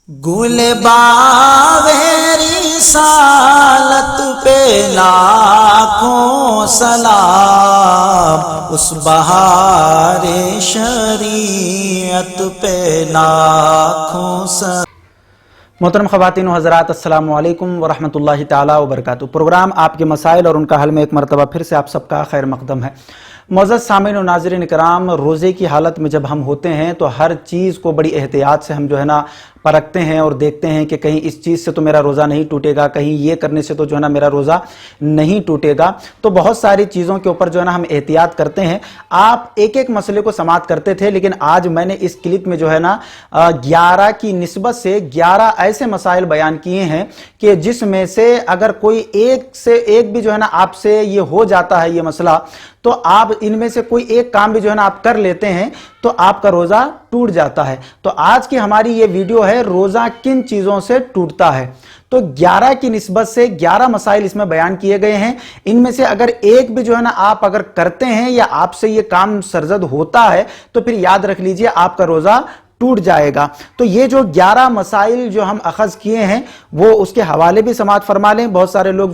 گل باویری سالت پہ لاکھوں سلام، اس بہار شریعت پہ لاکھوں سلام۔ محترم خواتین و حضرات، السلام علیکم ورحمۃ اللہ تعالی وبرکاتہ۔ پروگرام آپ کے مسائل اور ان کا حل میں ایک مرتبہ پھر سے آپ سب کا خیر مقدم ہے۔ معزز سامعین و ناظرین اکرام، روزے کی حالت میں جب ہم ہوتے ہیں تو ہر چیز کو بڑی احتیاط سے ہم پرکھتے ہیں اور دیکھتے ہیں کہ کہیں اس چیز سے تو میرا روزہ نہیں ٹوٹے گا، کہیں یہ کرنے سے تو میرا روزہ نہیں ٹوٹے گا۔ تو بہت ساری چیزوں کے اوپر ہم احتیاط کرتے ہیں۔ آپ ایک ایک مسئلے کو سماعت کرتے تھے، لیکن آج میں نے اس کلپ میں 11 کی نسبت سے 11 ایسے مسائل بیان کیے ہیں کہ جس میں سے اگر کوئی ایک بھی آپ سے یہ ہو جاتا ہے یہ مسئلہ، تو آپ ان میں سے کوئی ایک کام بھی آپ کر لیتے ہیں تو آپ کا روزہ ٹوٹ جاتا ہے۔ تو آج کی ہماری یہ ویڈیو ہے روزہ کن چیزوں سے ٹوٹتا ہے۔ تو 11 کی نسبت سے 11 مسائل اس میں بیان کیے گئے ہیں۔ ان میں سے اگر ایک بھی آپ اگر کرتے ہیں یا آپ سے یہ کام سرزد ہوتا ہے تو پھر یاد رکھ لیجئے آپ کا روزہ ٹوٹ جائے گا۔ تو یہ جو 11 مسائل جو ہم اخذ کیے ہیں وہ اس کے حوالے بھی سماعت فرما لیں۔ بہت سارے لوگ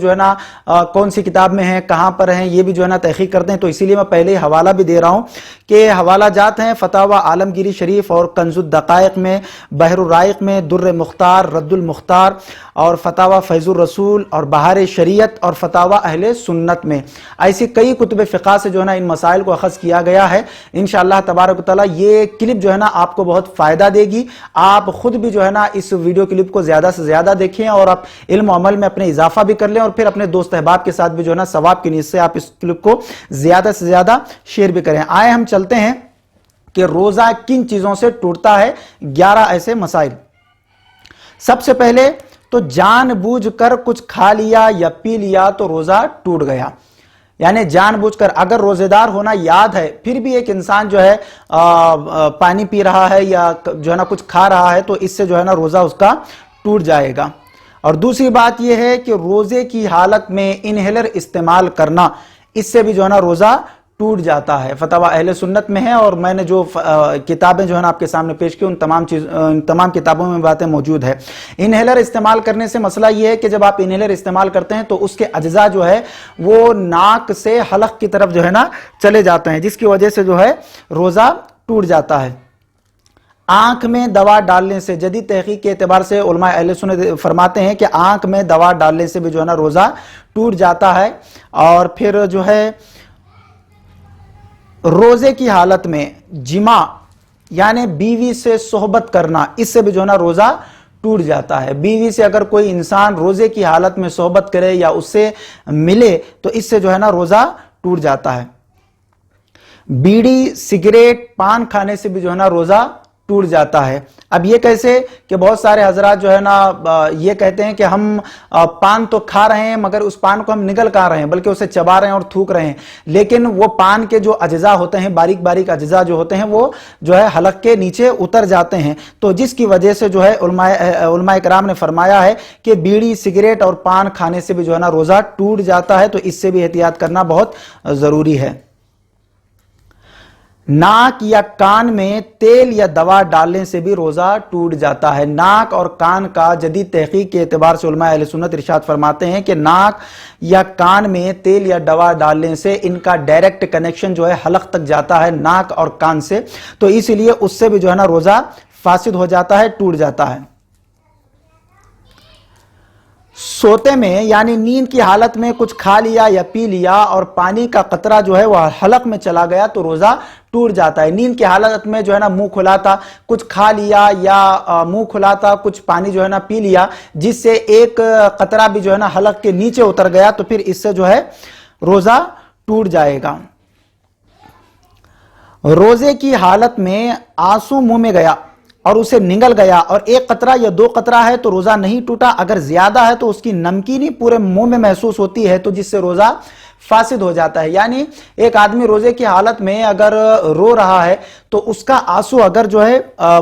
کون سی کتاب میں ہیں، کہاں پر ہیں، یہ بھی تحقیق کرتے ہیں، تو اسی لیے میں پہلے حوالہ بھی دے رہا ہوں کہ حوالہ جات ہیں فتاوی عالمگیری شریف اور کنز الدقائق میں، بحر الرائق میں، در مختار، رد المختار اور فتاوی فیض الرسول اور بہار شریعت اور فتاوی اہل سنت میں، ایسی کئی کتب فقہ سے ان مسائل کو اخذ کیا گیا ہے۔ انشاءاللہ تبارک و تعالی یہ کلپ آپ کو بہت فائدہ دے گی۔ آپ خود بھی اس ویڈیو کلپ کو زیادہ سے زیادہ دیکھیں اور آپ علم و عمل میں اپنے اضافہ بھی کر لیں، اور پھر اپنے دوست احباب کے ساتھ بھی ثواب کی نیت سے آپ اس کلپ کو زیادہ سے زیادہ شیئر بھی کریں۔ آئے ہم چلتے ہیں کہ روزہ کن چیزوں سے ٹوٹتا ہے، 11 ایسے مسائل۔ سب سے پہلے تو جان بوجھ کر کچھ کھا لیا یا پی لیا تو روزہ ٹوٹ گیا۔ یعنی جان بوجھ کر، اگر روزے دار ہونا یاد ہے پھر بھی ایک انسان پانی پی رہا ہے یا کچھ کھا رہا ہے تو اس سے روزہ اس کا ٹوٹ جائے گا۔ اور دوسری بات یہ ہے کہ روزے کی حالت میں انہیلر استعمال کرنا، اس سے بھی روزہ ٹوٹ جاتا ہے۔ فتاوی اہل سنت میں ہے، اور میں نے جو کتابیں آپ کے سامنے پیش کی ان تمام کتابوں میں باتیں موجود ہے۔ انہیلر استعمال کرنے سے مسئلہ یہ ہے کہ جب آپ انہیلر استعمال کرتے ہیں تو اس کے اجزاء وہ ناک سے حلق کی طرف چلے جاتے ہیں، جس کی وجہ سے روزہ ٹوٹ جاتا ہے۔ آنکھ میں دوا ڈالنے سے، جدید تحقیق کے اعتبار سے علماء اہل سنت فرماتے ہیں کہ آنکھ میں دوا ڈالنے سے بھی روزہ ٹوٹ جاتا ہے۔ اور پھر روزے کی حالت میں جماع یعنی بیوی سے صحبت کرنا، اس سے بھی روزہ ٹوٹ جاتا ہے۔ بیوی سے اگر کوئی انسان روزے کی حالت میں صحبت کرے یا اس سے ملے تو اس سے روزہ ٹوٹ جاتا ہے۔ بیڑی، سگریٹ، پان کھانے سے بھی روزہ ٹوٹ جاتا ہے۔ اب یہ کیسے کہ بہت سارے حضرات یہ کہتے ہیں کہ ہم پان تو کھا رہے ہیں مگر اس پان کو ہم نگل کہاں رہے ہیں، بلکہ اسے چبا رہے ہیں اور تھوک رہے ہیں، لیکن وہ پان کے جو اجزاء ہوتے ہیں، باریک باریک اجزاء جو ہوتے ہیں، وہ حلق کے نیچے اتر جاتے ہیں۔ تو جس کی وجہ سے علماء کرام نے فرمایا ہے کہ بیڑی، سگریٹ اور پان کھانے سے بھی روزہ ٹوٹ جاتا ہے، تو اس سے بھی احتیاط کرنا بہت ضروری ہے۔ ناک یا کان میں تیل یا دوا ڈالنے سے بھی روزہ ٹوٹ جاتا ہے۔ ناک اور کان کا جدید تحقیق کے اعتبار سے علماء اہل سنت ارشاد فرماتے ہیں کہ ناک یا کان میں تیل یا دوا ڈالنے سے ان کا ڈائریکٹ کنیکشن حلق تک جاتا ہے، ناک اور کان سے، تو اس لیے اس سے بھی روزہ فاسد ہو جاتا ہے، ٹوٹ جاتا ہے۔ سوتے میں یعنی نیند کی حالت میں کچھ کھا لیا یا پی لیا اور پانی کا قطرہ وہ حلق میں چلا گیا تو روزہ ٹوٹ جاتا ہے۔ نیند کی حالت میں منہ کھلا تھا، کچھ کھا لیا یا منہ کھلا تھا، کچھ پانی پی لیا، جس سے ایک قطرہ بھی حلق کے نیچے اتر گیا تو پھر اس سے روزہ ٹوٹ جائے گا۔ روزے کی حالت میں آنسو منہ میں گیا اور اسے نگل گیا اور ایک قطرہ یا 2 قطرہ ہے تو روزہ نہیں ٹوٹا۔ اگر زیادہ ہے تو اس کی نمکینی پورے منہ میں محسوس ہوتی ہے تو جس سے روزہ فاسد ہو جاتا ہے۔ یعنی ایک آدمی روزے کی حالت میں اگر رو رہا ہے تو اس کا آنسو اگر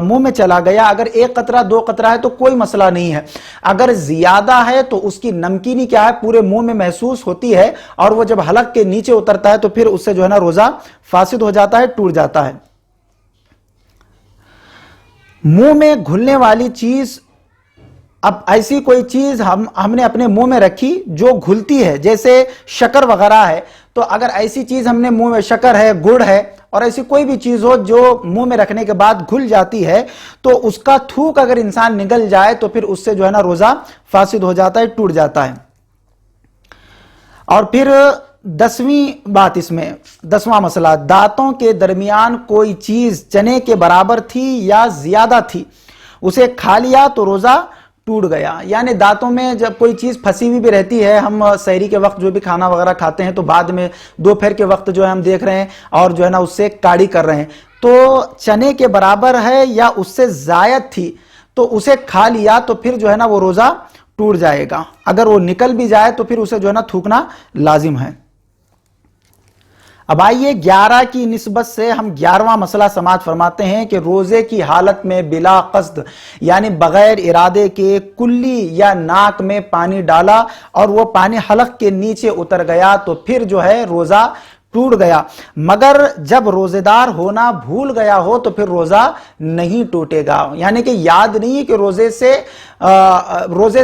منہ میں چلا گیا، اگر 1 قطرہ 2 قطرہ ہے تو کوئی مسئلہ نہیں ہے، اگر زیادہ ہے تو اس کی نمکینی کیا ہے، پورے منہ میں محسوس ہوتی ہے، اور وہ جب حلق کے نیچے اترتا ہے تو پھر اس سے روزہ فاسد ہو جاتا ہے، ٹوٹ جاتا ہے۔ منہ میں گھلنے والی چیز اب ایسی کوئی چیز ہم نے اپنے منہ میں رکھی جو گھلتی ہے، جیسے شکر وغیرہ ہے، تو اگر ایسی چیز ہم نے منہ میں، شکر ہے، گڑ ہے، اور ایسی کوئی بھی چیز ہو جو منہ میں رکھنے کے بعد گھل جاتی ہے، تو اس کا تھوک اگر انسان نگل جائے تو پھر اس سے جو ہے نا روزہ فاسد ہو جاتا ہے، ٹوٹ جاتا ہے۔ اور پھر 10ویں بات، اس میں 10واں مسئلہ، دانتوں کے درمیان کوئی چیز چنے کے برابر تھی یا زیادہ تھی، اسے کھا لیا تو روزہ ٹوٹ گیا۔ یعنی دانتوں میں جب کوئی چیز پھنسی ہوئی بھی رہتی ہے، ہم سحری کے وقت جو بھی کھانا وغیرہ کھاتے ہیں تو بعد میں دوپہر کے وقت جو ہے ہم دیکھ رہے ہیں اور جو ہے نا اس سے کاڑی کر رہے ہیں، تو چنے کے برابر ہے یا اس سے زائد تھی تو اسے کھا لیا تو پھر جو ہے نا وہ روزہ ٹوٹ جائے گا۔ اگر وہ نکل بھی جائے تو پھر اسے جو ہے نا تھوکنا لازم ہے۔ اب آئیے 11 کی نسبت سے ہم 11واں مسئلہ سماعت فرماتے ہیں کہ روزے کی حالت میں بلا قصد یعنی بغیر ارادے کے کلی یا ناک میں پانی ڈالا اور وہ پانی حلق کے نیچے اتر گیا تو پھر جو ہے روزہ ٹوٹ گیا، مگر جب روزے دار ہونا بھول گیا ہو تو پھر روزہ نہیں ٹوٹے گا۔ یعنی کہ یاد نہیں ہے کہ روزے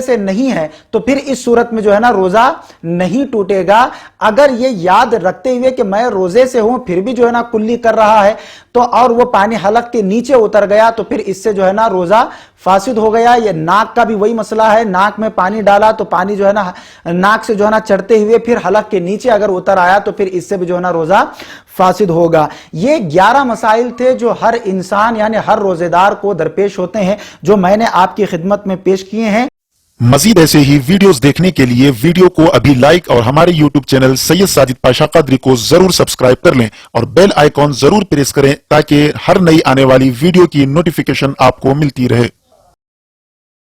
سے نہیں ہے تو پھر اس صورت میں جو ہے نا روزہ نہیں ٹوٹے گا۔ اگر یہ یاد رکھتے ہوئے کہ میں روزے سے ہوں پھر بھی جو ہے نا کلی کر رہا ہے تو اور وہ پانی حلق کے نیچے اتر گیا تو پھر اس سے جو ہے نا روزہ فاسد ہو گیا۔ یہ ناک کا بھی وہی مسئلہ ہے، ناک میں پانی ڈالا تو پانی جو ہے نا ناک سے جو ہے نا چڑھتے ہوئے پھر حلق کے نیچے اگر اتر آیا تو پھر اس سے بھی جو ہے نا روزہ فاسد ہوگا۔ یہ 11 مسائل تھے جو ہر انسان یعنی ہر روزے دار کو درپیش ہوتے ہیں، جو میں نے آپ کی خدمت میں پیش کیے ہیں۔ مزید ایسے ہی ویڈیوز دیکھنے کے لیے ویڈیو کو ابھی لائک اور ہمارے یوٹیوب چینل سید ساجد پاشا قادری کو ضرور سبسکرائب کر لیں اور بیل آئیکن ضرور پریس کریں تاکہ ہر نئی آنے والی ویڈیو کی نوٹیفیکیشن آپ کو ملتی رہے۔